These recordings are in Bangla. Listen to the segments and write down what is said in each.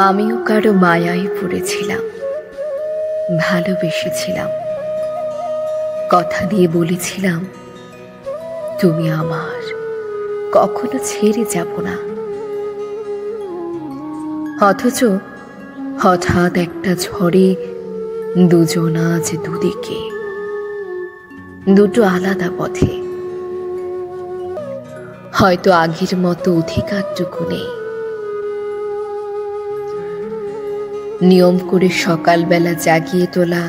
আমিও কারো মায়ায় পড়েছিলাম, ভালোবেসেছিলাম, কথা দিয়ে বলেছিলাম তুমি আমার, কখনো ছেড়ে যাব না। অথচ হঠাৎ একটা ঝড়ে দুজন আজ দুদিকে, দুটো আলাদা পথে। হয়তো আগের মতো অধিকারটুকু নেই। নিয়ম করে সকালবেলা জাগিয়ে তোলা,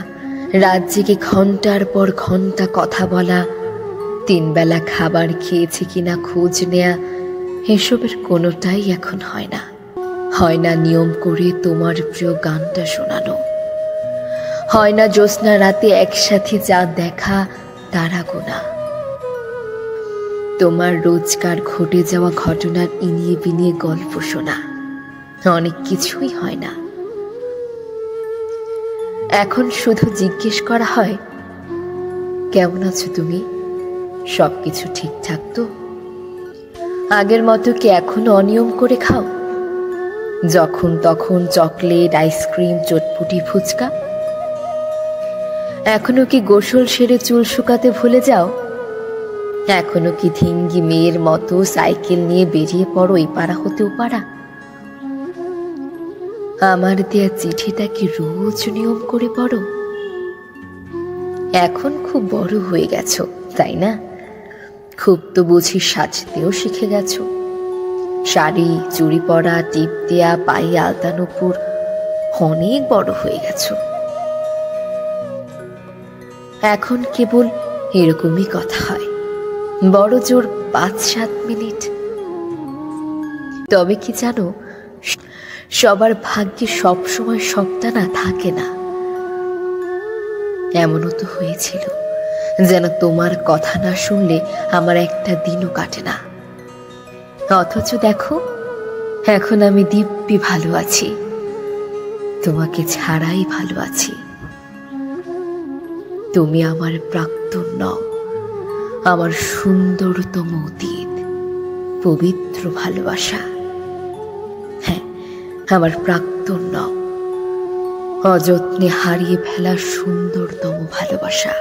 রাত জেগে ঘন্টার পর ঘন্টা কথা বলা, 3 বেলা খাবার খেয়েছে কিনা খোঁজ নেয়া, এসবের কোনোটাই এখন হয় না। হয় না নিয়ম করে তোমার প্রিয় গানটা শোনানো, হয় না জ্যোৎস্না রাতে একসাথে যা দেখা তারা গোনা। তোমার রোজকার ঘটে যাওয়া ঘটনার ইনিয়ে বিনিয়ে গল্প শোনা, অনেক কিছুই হয় না। এখন শুধু জিজ্ঞেস করা হয়, কেমন আছো তুমি? সবকিছু ঠিকঠাক তো? আগের মতো কি এখনো অনিয়ম করে খাও? যখন তখন চকলেট, আইসক্রিম, চটপটি, ফুচকা? এখনো কি গোসল সেরে চুল শুকাতে ভুলে যাও? এখনো কি ধিঙ্গি মেয়ের মতো সাইকেল নিয়ে বেরিয়ে পড়ো এই পাড়া হতে ও পাড়া? আমার দেয়া চিঠিটা কি রোজ নিয়ম করে পড়ো? এখন খুব বড় হয়ে গেছো, তাই না? খুব তো বুঝি সাজতেও শিখে গেছো। শাড়ি, চুড়ি পরা, টিপ দেয়া, পায়ে আলতা নূপুর, অনেক বড় হয়ে গেছো। এখন কেবল এরকমই কথা হয়, বড় জোর 5-7 মিনিট। তবে কি জানো, সবার ভাগ্যে সবসময় সবটা না থাকে না। এমনও তো হয়েছিল যেন তোমার কথা না শুনলে আমার একটা দিনও কাটে না। অথচ দেখো, এখন আমি দিব্যি ভালো আছি, তোমাকে ছাড়াই ভালো আছি। তুমি আমার প্রাক্তন নও, আমার সুন্দরতম অতীত, পবিত্র ভালোবাসা। হ্যাঁ, আমার প্রাক্তন নও, অযত্নে হারিয়ে ফেলা সুন্দরতম ভালোবাসা।